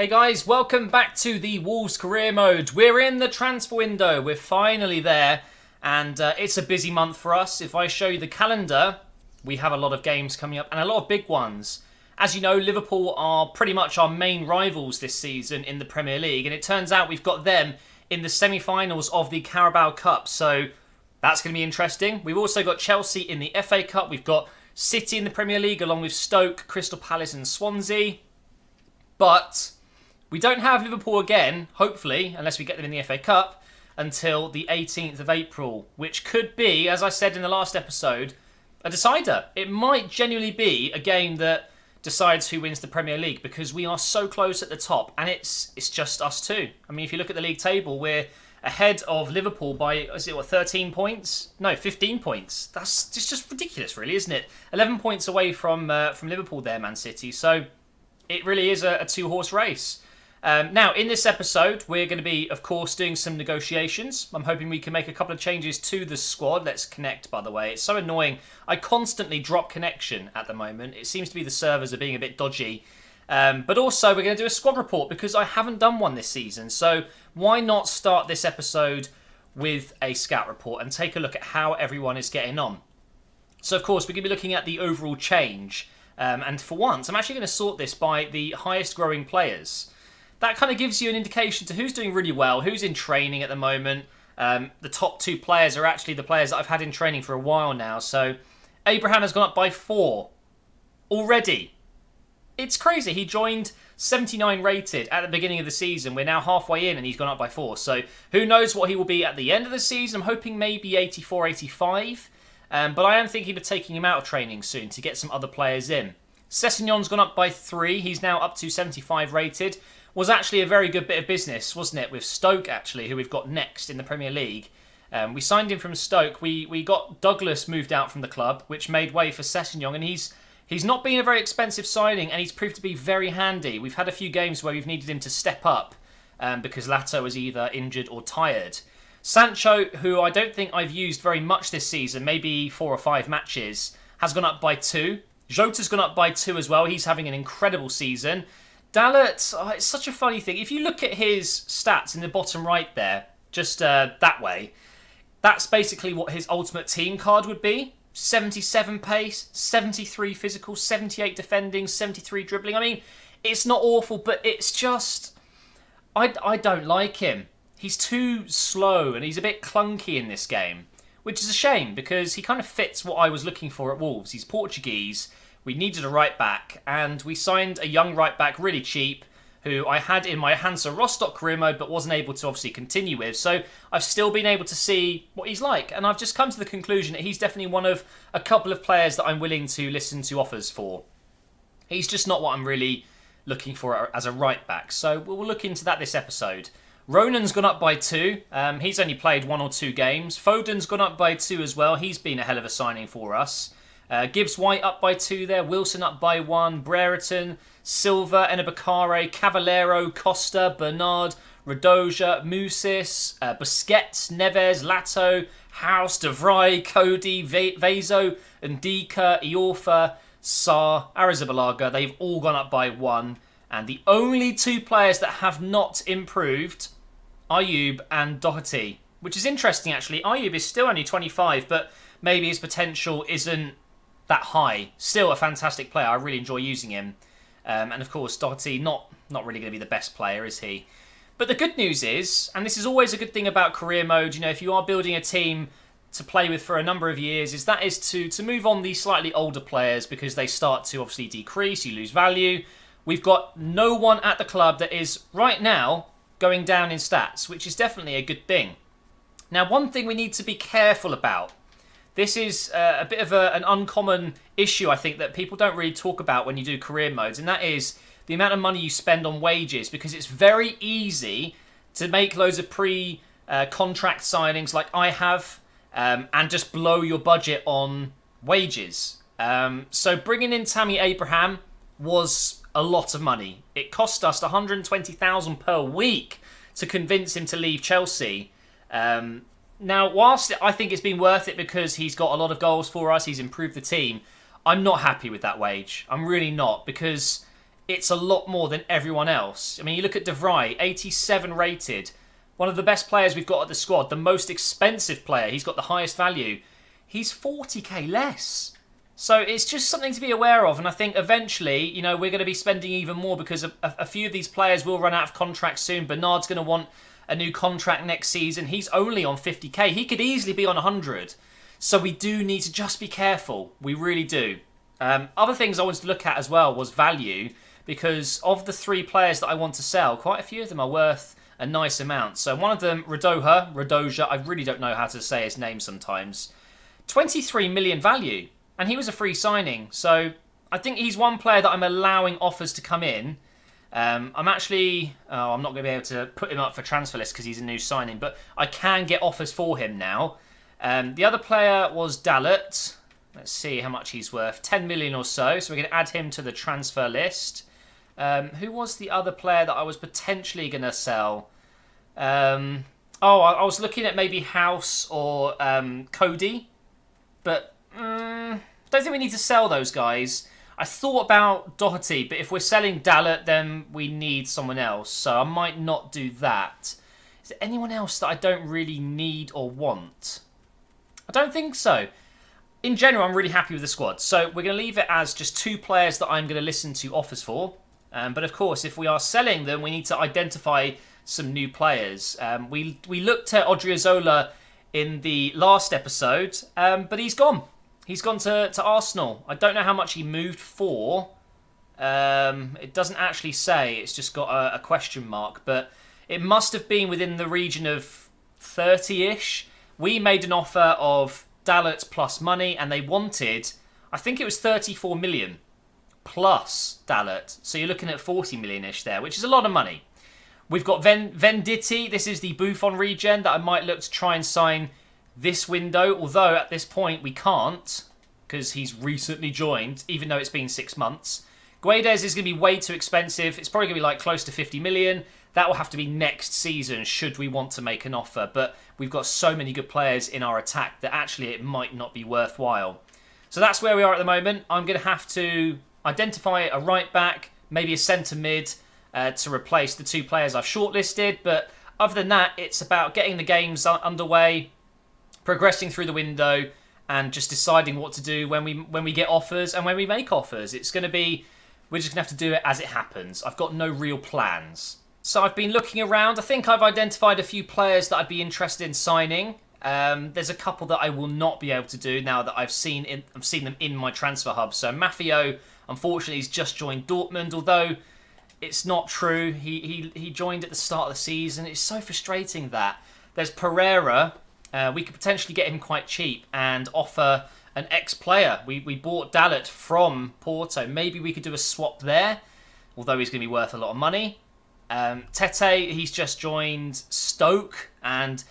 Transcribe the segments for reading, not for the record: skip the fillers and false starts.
Hey guys, welcome back to the Wolves career mode. We're in the transfer window. We're finally there, and it's a busy month for us. If I show you the calendar, we have a lot of games coming up and a lot of big ones. As you know, Liverpool are pretty much our main rivals this season in the Premier League, and it turns out we've got them in the semi-finals of the Carabao Cup, so that's going to be interesting. We've also got Chelsea in the FA Cup. We've got City in the Premier League along with Stoke, Crystal Palace and Swansea. But we don't have Liverpool again, hopefully, unless we get them in the FA Cup, until the 18th of April, which could be, as I said in the last episode, a decider. It might genuinely be a game that decides who wins the Premier League because we are so close at the top and it's just us two. I mean, if you look at the league table, we're ahead of Liverpool by, 13 points? No, 15 points. That's just ridiculous, really, isn't it? 11 points away from Liverpool there, Man City. So it really is a two-horse race. Now, in this episode, we're going to be, of course, doing some negotiations. I'm hoping we can make a couple of changes to the squad. Let's connect, by the way. It's so annoying. I constantly drop connection at the moment. It seems to be the servers are being a bit dodgy. But also, we're going to do a squad report because I haven't done one this season. So why not start this episode with a scout report and take a look at how everyone is getting on? So, of course, we're going to be looking at the overall change. And for once, I'm actually going to sort this by the highest growing players. That kind of gives you an indication to who's doing really well, who's in training at the moment. The top two players are actually the players that I've had in training for a while now. So Abraham has gone up by 4 already. It's crazy. He joined 79 rated at the beginning of the season. We're now halfway in and he's gone up by 4. So who knows what he will be at the end of the season. I'm hoping maybe 84, 85. But I am thinking of taking him out of training soon to get some other players in. Sessegnon's gone up by 3. He's now up to 75 rated. Was actually a very good bit of business, wasn't it? With Stoke, actually, who we've got next in the Premier League. We signed him from Stoke. We got Douglas moved out from the club, which made way for Sessegnon. And he's not been a very expensive signing, and he's proved to be very handy. We've had a few games where we've needed him to step up because Lato was either injured or tired. Sancho, who I don't think I've used very much this season, maybe 4 or 5 matches, has gone up by 2. Jota's gone up by 2 as well. He's having an incredible season. Dalot, it's such a funny thing. If you look at his stats in the bottom right there, just that way, that's basically what his ultimate team card would be. 77 pace, 73 physical, 78 defending, 73 dribbling. I mean, it's not awful, but it's just... I don't like him. He's too slow and he's a bit clunky in this game, which is a shame because he kind of fits what I was looking for at Wolves. He's Portuguese. We needed a right back, and we signed a young right back really cheap, who I had in my Hansa Rostock career mode, but wasn't able to obviously continue with. So I've still been able to see what he's like, and I've just come to the conclusion that he's definitely one of a couple of players that I'm willing to listen to offers for. He's just not what I'm really looking for as a right back, so we'll look into that this episode. Ronan's gone up by 2. He's only played 1 or 2 games. Foden's gone up by 2 as well. He's been a hell of a signing for us. Gibbs-White up by 2 there, Wilson up by 1, Brereton, Silva, Enabakare, Cavallero, Costa, Bernard, Radoja, Musis, Busquets, Neves, Lato, House, De Vrij, Cody, Vezo, Ndika, Iorfa, Sarr, Arrizabalaga. They've all gone up by 1. And the only 2 players that have not improved, Ayoub and Doherty. Which is interesting, actually. Ayoub is still only 25, but maybe his potential isn't that high. Still a fantastic player. I really enjoy using him. And of course, Doherty, not really going to be the best player, is he? But the good news is, and this is always a good thing about career mode, you know, if you are building a team to play with for a number of years, is to move on these slightly older players because they start to obviously decrease, you lose value. We've got no one at the club that is, right now, going down in stats, which is definitely a good thing. Now, one thing we need to be careful about. This is a bit of an uncommon issue, I think, that people don't really talk about when you do career modes, and that is the amount of money you spend on wages, because it's very easy to make loads of pre-contract signings like I have and just blow your budget on wages. So bringing in Tammy Abraham was a lot of money. It cost us $120,000 per week to convince him to leave Chelsea. Now, whilst I think it's been worth it because he's got a lot of goals for us, he's improved the team, I'm not happy with that wage. I'm really not, because it's a lot more than everyone else. I mean, you look at De Vrij, 87 rated. One of the best players we've got at the squad. The most expensive player. He's got the highest value. He's 40k less. So it's just something to be aware of. And I think eventually, you know, we're going to be spending even more because a few of these players will run out of contracts soon. Bernard's going to want a new contract next season. He's only on 50k. He could easily be on 100. So we do need to just be careful. We really do. Other things I wanted to look at as well was value. Because of the 3 players that I want to sell, quite a few of them are worth a nice amount. So one of them, Radoja, I really don't know how to say his name sometimes. 23 million value. And he was a free signing. So I think he's one player that I'm allowing offers to come in. I'm not going to be able to put him up for transfer list because he's a new signing. But I can get offers for him now. The other player was Dalot. Let's see how much he's worth. 10 million or so. So we're going to add him to the transfer list. Who was the other player that I was potentially going to sell? I was looking at maybe House or Cody. But I don't think we need to sell those guys. I thought about Doherty, but if we're selling Dalot, then we need someone else. So I might not do that. Is there anyone else that I don't really need or want? I don't think so. In general, I'm really happy with the squad. So we're going to leave it as just 2 players that I'm going to listen to offers for. But of course, if we are selling them, we need to identify some new players. We looked at Odriozola in the last episode, but he's gone. He's gone to Arsenal. I don't know how much he moved for. It doesn't actually say. It's just got a question mark. But it must have been within the region of 30-ish. We made an offer of Dalot plus money, and they wanted, I think it was 34 million plus Dalot. So you're looking at 40 million-ish there, which is a lot of money. We've got Venditti. This is the Buffon regen that I might look to try and sign this window, although at this point we can't because he's recently joined, even though it's been 6 months. Guedes is going to be way too expensive. It's probably going to be like close to 50 million. That will have to be next season should we want to make an offer. But we've got so many good players in our attack that actually it might not be worthwhile. So that's where we are at the moment. I'm going to have to identify a right back, maybe a centre mid to replace the 2 players I've shortlisted. But other than that, it's about getting the games underway, progressing through the window, and just deciding what to do when we get offers and when we make offers. It's going to be, we're just going to have to do it as it happens. I've got no real plans. So I've been looking around. I think I've identified a few players that I'd be interested in signing. There's a couple that I will not be able to do now that I've seen them in my transfer hub. So Maffeo, unfortunately, he's just joined Dortmund, although it's not true. He joined at the start of the season. It's so frustrating that. There's Pereira. We could potentially get him quite cheap and offer an ex-player. We bought Dalot from Porto. Maybe we could do a swap there, although he's going to be worth a lot of money. Tete, he's just joined Stoke, and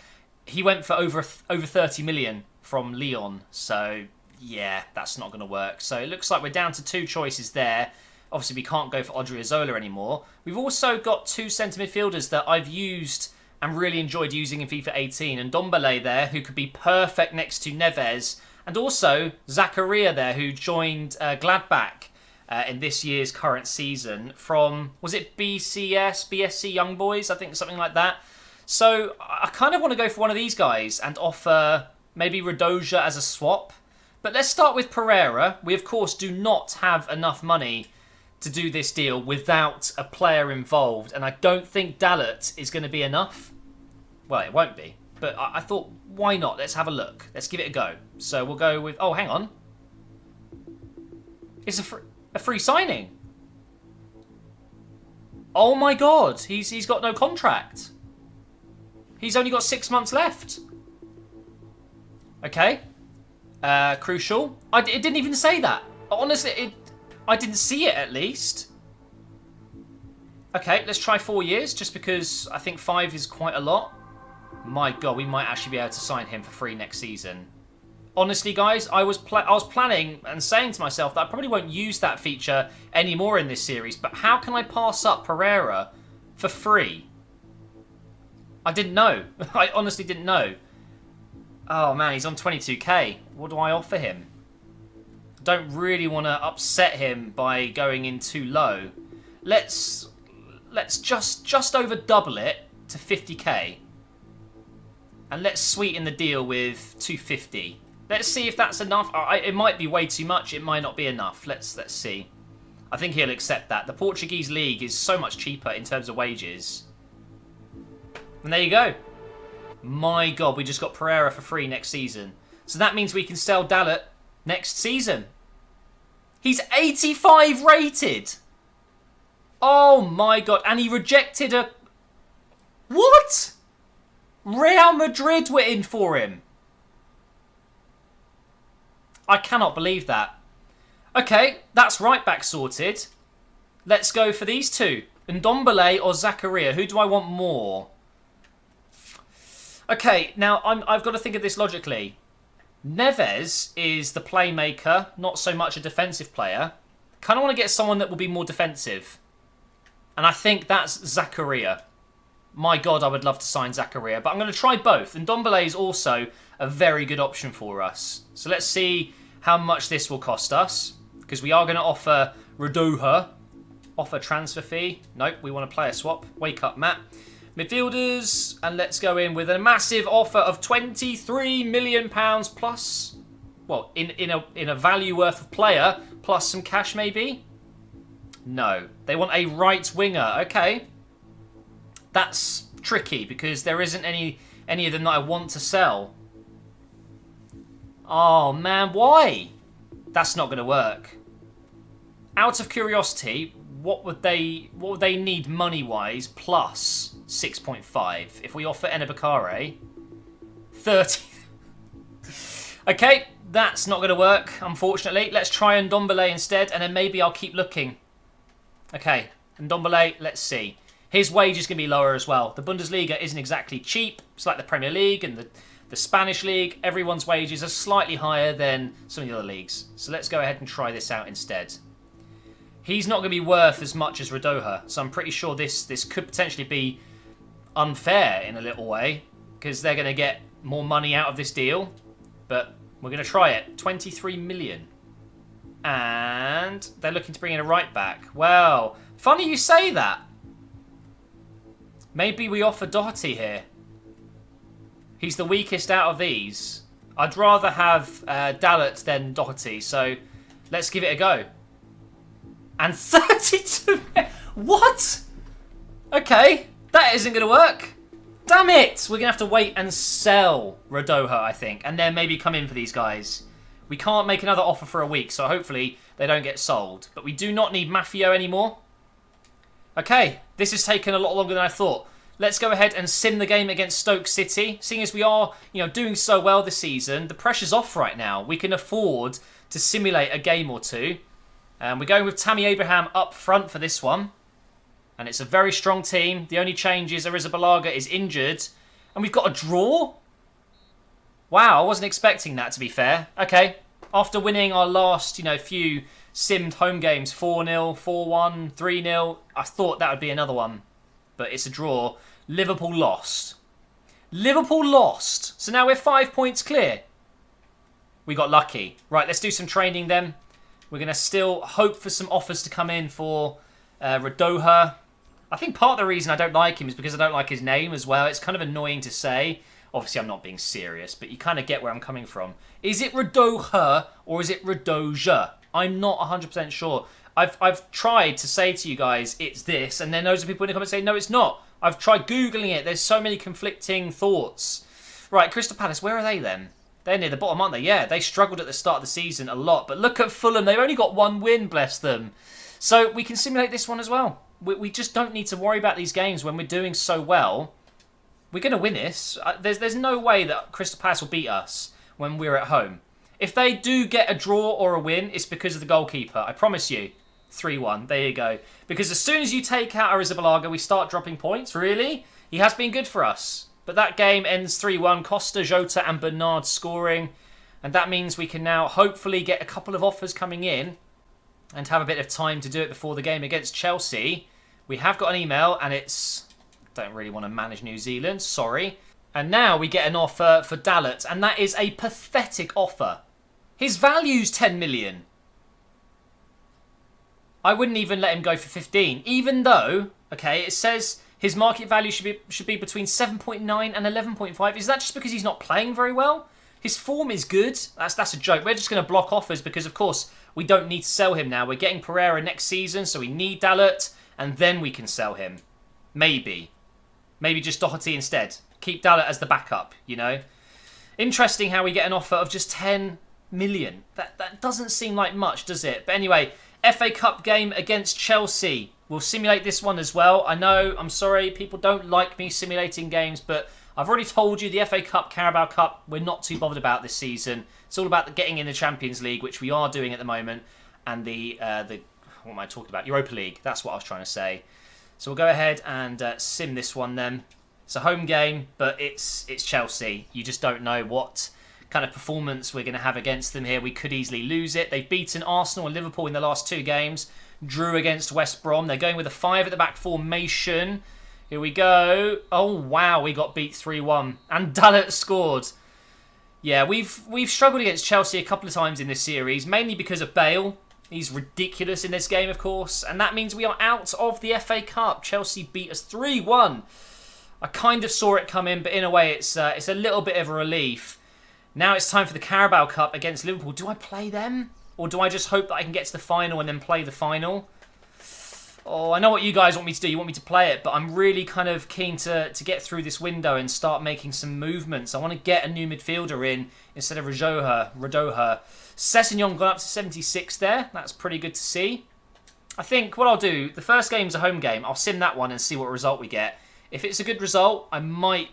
he went for over 30 million from Lyon. So, yeah, that's not going to work. So it looks like we're down to 2 choices there. Obviously, we can't go for Odriozola anymore. We've also got 2 centre midfielders that I've used and really enjoyed using in FIFA 18. And Dombele there, who could be perfect next to Neves. And also Zakaria there, who joined Gladbach in this year's current season from, was it BSC Young Boys? I think something like that. So I kind of want to go for one of these guys and offer maybe Radoja as a swap. But let's start with Pereira. We, of course, do not have enough money to do this deal without a player involved. And I don't think Dalot is going to be enough. Well, it won't be. But I thought, why not? Let's have a look. Let's give it a go. So we'll go with... Oh, hang on. It's a free signing. Oh my god. He's got no contract. He's only got 6 months left. Okay. Crucial. It didn't even say that. Honestly, I didn't see it at least. Okay, let's try 4 years just because I think 5 is quite a lot. My god, we might actually be able to sign him for free next season. Honestly, guys, I was planning and saying to myself that I probably won't use that feature anymore in this series, but how can I pass up Pereira for free? I didn't know. I honestly didn't know. Oh man, he's on 22k. What do I offer him? I don't really want to upset him by going in too low. Let's just over double it to 50k. And let's sweeten the deal with 250. Let's see if that's enough. It might be way too much. It might not be enough. Let's see. I think he'll accept that. The Portuguese league is so much cheaper in terms of wages. And there you go. My God, we just got Pereira for free next season. So that means we can sell Dalot next season. He's 85 rated. Oh my God. And he rejected a... What? Real Madrid were in for him. I cannot believe that. Okay, that's right back sorted. Let's go for these two. Ndombele or Zakaria. Who do I want more? Okay, now I've got to think of this logically. Neves is the playmaker, not so much a defensive player. Kind of want to get someone that will be more defensive. And I think that's Zakaria. My God, I would love to sign Zakaria, but I'm going to try both. And Ndombele is also a very good option for us. So let's see how much this will cost us, because we are going to offer Radoja. Offer transfer fee. Nope, we want to player swap. Wake up, Matt. Midfielders, and let's go in with a massive offer of £23 million plus, well, in a value worth of player, plus some cash maybe? No. They want a right winger. Okay. That's tricky because there isn't any of them that I want to sell. Oh man, why? That's not going to work. Out of curiosity, what would they need money-wise plus 6.5? If we offer Enabakare 30. Okay, that's not going to work, unfortunately. Let's try Ndombele instead, and then maybe I'll keep looking. Okay, Ndombele, let's see. His wage is going to be lower as well. The Bundesliga isn't exactly cheap. It's like the Premier League and the Spanish League. Everyone's wages are slightly higher than some of the other leagues. So let's go ahead and try this out instead. He's not going to be worth as much as Radoja. So I'm pretty sure this could potentially be unfair in a little way, because they're going to get more money out of this deal. But we're going to try it. 23 million. And they're looking to bring in a right back. Well, funny you say that. Maybe we offer Doherty here. He's the weakest out of these. I'd rather have Dalot than Doherty, so let's give it a go. And 32... What? Okay, that isn't going to work. Damn it! We're going to have to wait and sell Radoja, I think, and then maybe come in for these guys. We can't make another offer for a week, so hopefully they don't get sold. But we do not need Mafio anymore. Okay, this has taken a lot longer than I thought. Let's go ahead and sim the game against Stoke City. Seeing as we are, doing so well this season, the pressure's off right now. We can afford to simulate a game or two. We're going with Tammy Abraham up front for this one. And it's a very strong team. The only change is Arrizabalaga is injured. And we've got a draw? Wow, I wasn't expecting that, to be fair. Okay, after winning our last, few simmed home games, 4-0, 4-1, 3-0, I thought that would be another one. But it's a draw. Liverpool lost. Liverpool lost. So now we're 5 points clear. We got lucky. Right, let's do some training then. We're going to still hope for some offers to come in for Radoja. I think part of the reason I don't like him is because I don't like his name as well. It's kind of annoying to say. Obviously, I'm not being serious, but you kind of get where I'm coming from. Is it Radoja or is it Radoja? I'm not 100% sure. I've tried to say to you guys, it's this, and then those are people in the comments saying, no, it's not. I've tried Googling it. There's so many conflicting thoughts. Right, Crystal Palace, where are they then? They're near the bottom, aren't they? Yeah, they struggled at the start of the season a lot. But look at Fulham. They've only got one win, bless them. So we can simulate this one as well. We just don't need to worry about these games when we're doing so well. We're going to win this. There's no way that Crystal Palace will beat us when we're at home. If they do get a draw or a win, it's because of the goalkeeper. I promise you. 3-1. There you go. Because as soon as you take out Arrizabalaga, we start dropping points. Really? He has been good for us. But that game ends 3-1. Costa, Jota and Bernard scoring. And that means we can now hopefully get a couple of offers coming in and have a bit of time to do it before the game against Chelsea. We have got an email and it's... Don't really want to manage New Zealand. Sorry. And now we get an offer for Dalot. And that is a pathetic offer. His value's 10 million. I wouldn't even let him go for 15, even though, okay, it says his market value should be between 7.9 and 11.5. Is that just because he's not playing very well? His form is good. That's a joke. We're just going to block offers because, of course, we don't need to sell him now. We're getting Pereira next season, so we need Dalot, and then we can sell him. Maybe. Maybe just Doherty instead. Keep Dalot as the backup, you know? Interesting how we get an offer of just 10 million. That doesn't seem like much, does it? But anyway, FA Cup game against Chelsea. We'll simulate this one as well. I know, I'm sorry, people don't like me simulating games, but I've already told you the FA Cup, Carabao Cup, we're not too bothered about this season. It's all about getting in the Champions League, which we are doing at the moment, and the what am I talking about? Europa League. That's what I was trying to say. So we'll go ahead and sim this one then. It's a home game, but it's Chelsea. You just don't know what kind of performance we're going to have against them here. We could easily lose it. They've beaten Arsenal and Liverpool in the last 2 games. Drew against West Brom. They're going with a 5 at the back formation. Here we go. Oh, wow. We got beat 3-1. And Dalot scored. Yeah, we've struggled against Chelsea a couple of times in this series, mainly because of Bale. He's ridiculous in this game, of course. And that means we are out of the FA Cup. Chelsea beat us 3-1. I kind of saw it come in, but in a way it's a little bit of a relief. Now it's time for the Carabao Cup against Liverpool. Do I play them? Or do I just hope that I can get to the final and then play the final? Oh, I know what you guys want me to do. You want me to play it, but I'm really kind of keen to get through this window and start making some movements. I want to get a new midfielder in instead of Radoja. Sessegnon gone up to 76 there. That's pretty good to see. I think what I'll do, the first game's a home game. I'll sim that one and see what result we get. If it's a good result, I might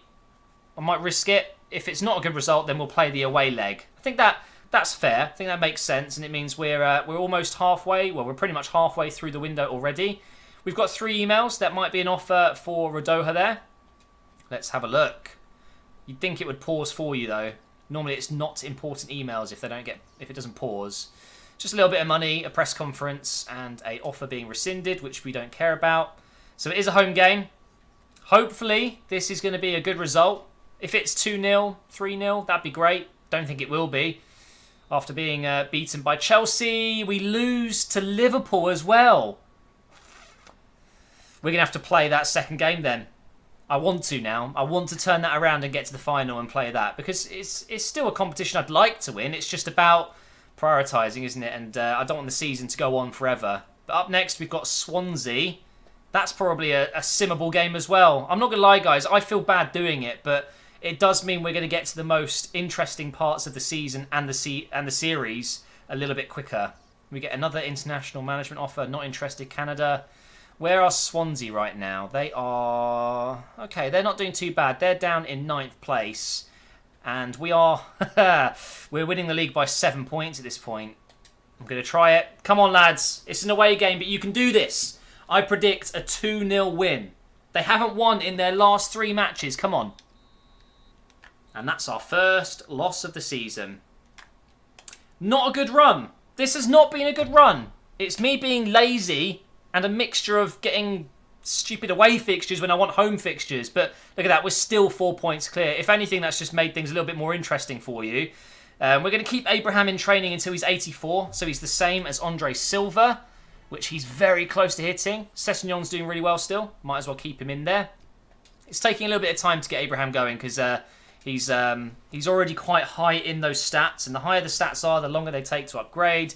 risk it. If it's not a good result, then we'll play the away leg. I think that's fair. I think that makes sense, and it means we're almost halfway. Well, we're pretty much halfway through the window already. We've got 3 emails. That might be an offer for Radoja there. Let's have a look. You'd think it would pause for you though. Normally, it's not important emails if it doesn't pause. Just a little bit of money, a press conference, and a offer being rescinded, which we don't care about. So it is a home game. Hopefully, this is going to be a good result. If it's 2-0, 3-0, that'd be great. Don't think it will be. After being beaten by Chelsea, we lose to Liverpool as well. We're going to have to play that second game then. I want to now. I want to turn that around and get to the final and play that. Because it's still a competition I'd like to win. It's just about prioritising, isn't it? And I don't want the season to go on forever. But up next, we've got Swansea. That's probably a simmable game as well. I'm not going to lie, guys. I feel bad doing it, but it does mean we're going to get to the most interesting parts of the season and the series a little bit quicker. We get another international management offer. Not interested, Canada. Where are Swansea right now? They are... Okay, they're not doing too bad. They're down in 9th place. And we are... we're winning the league by 7 points at this point. I'm going to try it. Come on, lads. It's an away game, but you can do this. I predict a 2-0 win. They haven't won in their last 3 matches. Come on. And that's our first loss of the season. Not a good run. This has not been a good run. It's me being lazy and a mixture of getting stupid away fixtures when I want home fixtures. But look at that. We're still 4 points clear. If anything, that's just made things a little bit more interesting for you. We're going to keep Abraham in training until he's 84. So he's the same as Andre Silva, which he's very close to hitting. Sessegnon's doing really well still. Might as well keep him in there. It's taking a little bit of time to get Abraham going because... He's already quite high in those stats, and the higher the stats are, the longer they take to upgrade,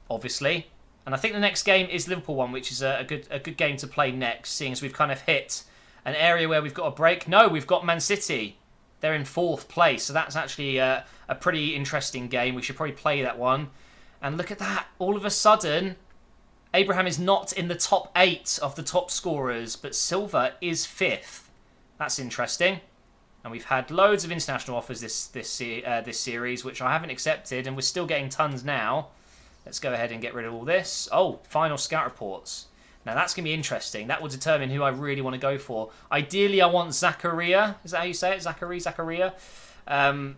obviously. And I think the next game is Liverpool one, which is a good game to play next, seeing as we've kind of hit an area where we've got a break. No, we've got Man City. They're in 4th place, so that's actually a pretty interesting game. We should probably play that one. And look at that. All of a sudden, Abraham is not in the top 8 of the top scorers, but Silva is 5th. That's interesting. And we've had loads of international offers this series, which I haven't accepted, and we're still getting tons now. Let's go ahead and get rid of all this. Oh, final scout reports. Now that's going to be interesting. That will determine who I really want to go for. Ideally, I want Zakaria. Is that how you say it? Zakaria?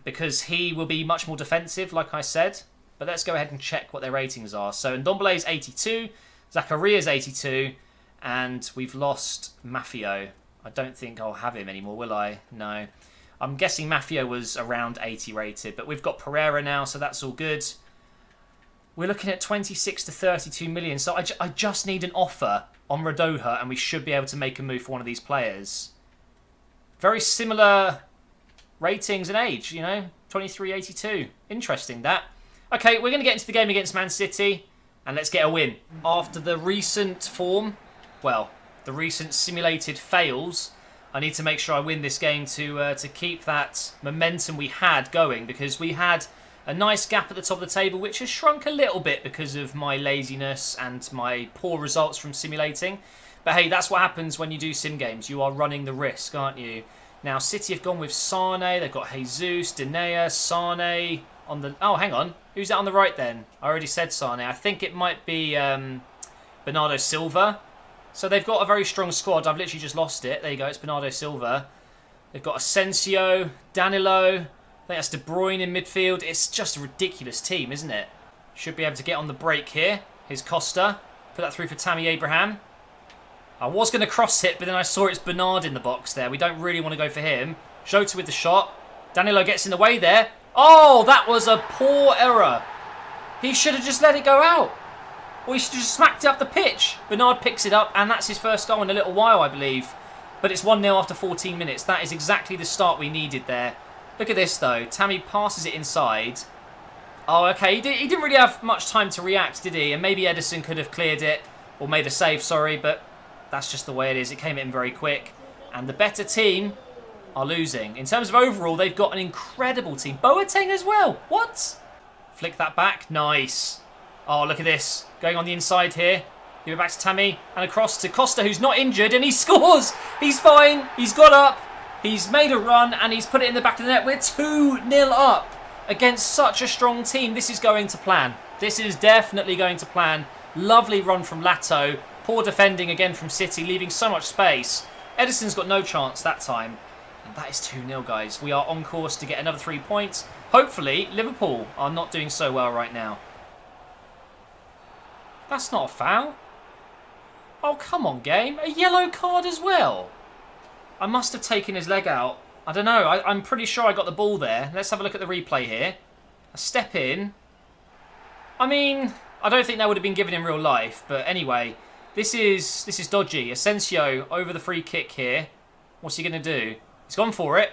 Because he will be much more defensive, like I said. But let's go ahead and check what their ratings are. So Ndombele is 82, Zakaria is 82, and we've lost Mafio. I don't think I'll have him anymore, will I? No. I'm guessing Mafia was around 80 rated, but we've got Pereira now, so that's all good. We're looking at 26 to 32 million. So I just need an offer on Radoja and we should be able to make a move for one of these players. Very similar ratings and age, you know, 23.82. Interesting, that. Okay, we're going to get into the game against Man City and let's get a win. After the recent form, well, the recent simulated fails, I need to make sure I win this game to keep that momentum we had going, because we had a nice gap at the top of the table, which has shrunk a little bit because of my laziness and my poor results from simulating. But hey, that's what happens when you do sim games. You are running the risk, aren't you? Now, City have gone with Sane. They've got Jesus, Dinea, Sane on the... Oh, hang on. Who's that on the right then? I already said Sane. I think it might be Bernardo Silva. So they've got a very strong squad. I've literally just lost it. There you go. It's Bernardo Silva. They've got Asensio, Danilo. I think that's De Bruyne in midfield. It's just a ridiculous team, isn't it? Should be able to get on the break here. Here's Costa. Put that through for Tammy Abraham. I was going to cross it, but then I saw it's Bernard in the box there. We don't really want to go for him. Jota with the shot. Danilo gets in the way there. Oh, that was a poor error. He should have just let it go out. Or he should have just smacked it up the pitch. Bernard picks it up, and that's his first goal in a little while, I believe. But it's 1-0 after 14 minutes. That is exactly the start we needed there. Look at this, though. Tammy passes it inside. Oh, okay. He didn't really have much time to react, did he? And maybe Edison could have cleared it, or made a save, sorry, but that's just the way it is. It came in very quick. And the better team are losing. In terms of overall, they've got an incredible team. Boateng as well. What? Flick that back. Nice. Oh, look at this. Going on the inside here. Give it back to Tammy. And across to Costa, who's not injured. And he scores. He's fine. He's got up. He's made a run. And he's put it in the back of the net. We're 2-0 up against such a strong team. This is going to plan. This is definitely going to plan. Lovely run from Lato. Poor defending again from City, leaving so much space. Edison's got no chance that time. And that is 2-0, guys. We are on course to get another 3 points. Hopefully, Liverpool are not doing so well right now. That's not a foul. Oh, come on, game. A yellow card as well. I must have taken his leg out. I don't know. I'm pretty sure I got the ball there. Let's have a look at the replay here. A step in. I mean, I don't think that would have been given in real life. But anyway, this is dodgy. Asensio over the free kick here. What's he going to do? He's gone for it.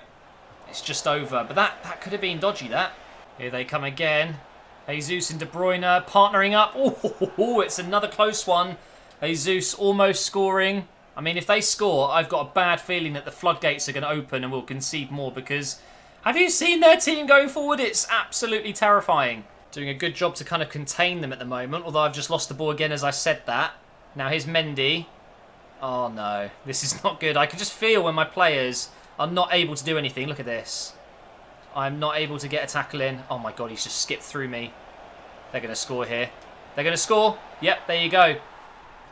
It's just over. But that could have been dodgy, that. Here they come again. Jesus and De Bruyne partnering up. Oh, it's another close one. Jesus almost scoring. I mean, if they score, I've got a bad feeling that the floodgates are going to open and we'll concede more, because have you seen their team going forward? It's absolutely terrifying. Doing a good job to kind of contain them at the moment, although I've just lost the ball again as I said that. Now here's Mendy. Oh no, this is not good. I can just feel when my players are not able to do anything. Look at this. I'm not able to get a tackle in. Oh my god, he's just skipped through me. They're going to score here. They're going to score. Yep, there you go.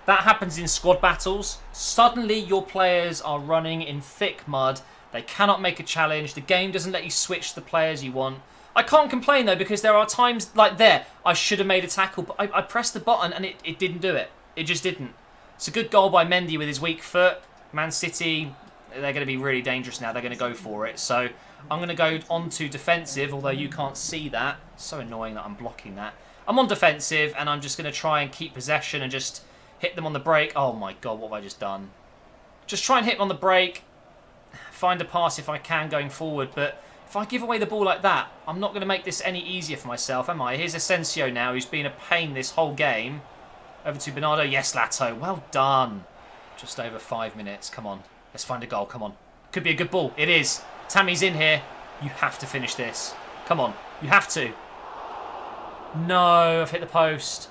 That happens in squad battles. Suddenly your players are running in thick mud. They cannot make a challenge. The game doesn't let you switch the players you want. I can't complain though, because there are times like there, I should have made a tackle, but I pressed the button and it didn't do it. It just didn't. It's a good goal by Mendy with his weak foot. Man City, they're going to be really dangerous now. They're going to go for it. So I'm going to go on to defensive, although you can't see that. It's so annoying that I'm blocking that. I'm on defensive, and I'm just going to try and keep possession and just hit them on the break. Oh my god, what have I just done? Just try and hit them on the break. Find a pass if I can going forward, but if I give away the ball like that, I'm not going to make this any easier for myself, am I? Here's Asensio now, who's been a pain this whole game. Over to Bernardo. Yes, Lato. Well done. Just over 5 minutes. Come on. Let's find a goal. Come on. Could be a good ball. It is. Tammy's in here. You have to finish this. Come on. You have to. No, I've hit the post.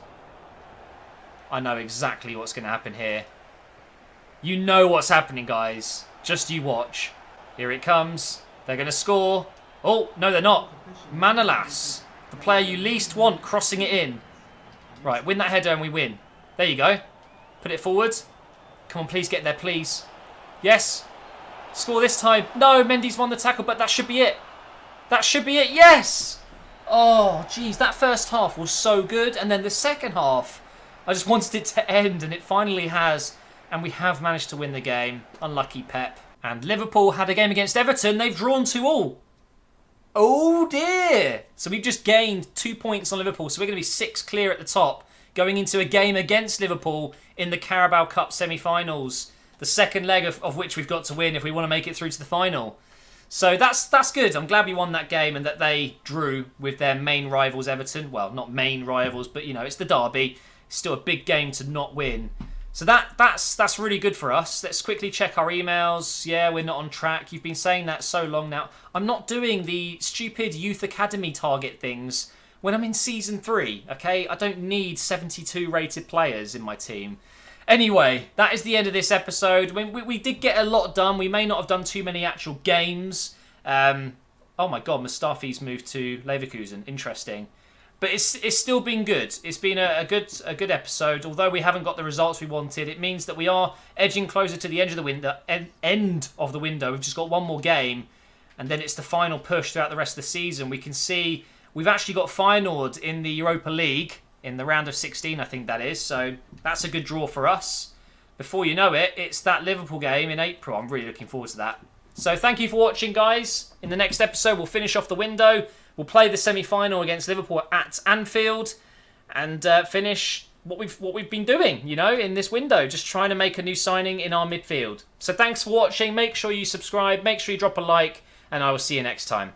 I know exactly what's going to happen here. You know what's happening, guys. Just you watch. Here it comes. They're going to score. Oh, no, they're not. Manolas, the player you least want crossing it in. Right, win that header and we win. There you go. Put it forward. Come on, please get there, please. Yes. Score this time. No, Mendy's won the tackle, but that should be it. That should be it. Yes. Oh, geez, that first half was so good. And then the second half, I just wanted it to end, and it finally has. And we have managed to win the game. Unlucky Pep. And Liverpool had a game against Everton. They've drawn 2-2. Oh dear! So we've just gained 2 points on Liverpool, so we're going to be 6 clear at the top, going into a game against Liverpool in the Carabao Cup semi-finals. The second leg of which we've got to win if we want to make it through to the final. So that's good. I'm glad we won that game and that they drew with their main rivals, Everton. Well, not main rivals, but it's the derby. It's still a big game to not win. So that's really good for us. Let's quickly check our emails. Yeah, we're not on track. You've been saying that so long now. I'm not doing the stupid Youth Academy target things when I'm in Season 3, okay? I don't need 72 rated players in my team. Anyway, that is the end of this episode. We did get a lot done. We may not have done too many actual games. Oh my God, Mustafi's moved to Leverkusen. Interesting. But it's still been good. It's been a good episode. Although we haven't got the results we wanted, it means that we are edging closer to the end of the window. End of the window. We've just got one more game, and then it's the final push throughout the rest of the season. We can see we've actually got finaled in the Europa League in the round of 16, I think that is. So that's a good draw for us. Before you know it, it's that Liverpool game in April. I'm really looking forward to that. So thank you for watching, guys. In the next episode, we'll finish off the window. We'll play the semi-final against Liverpool at Anfield and finish what we've been doing, in this window, just trying to make a new signing in our midfield. So thanks for watching. Make sure you subscribe, make sure you drop a like, and I will see you next time.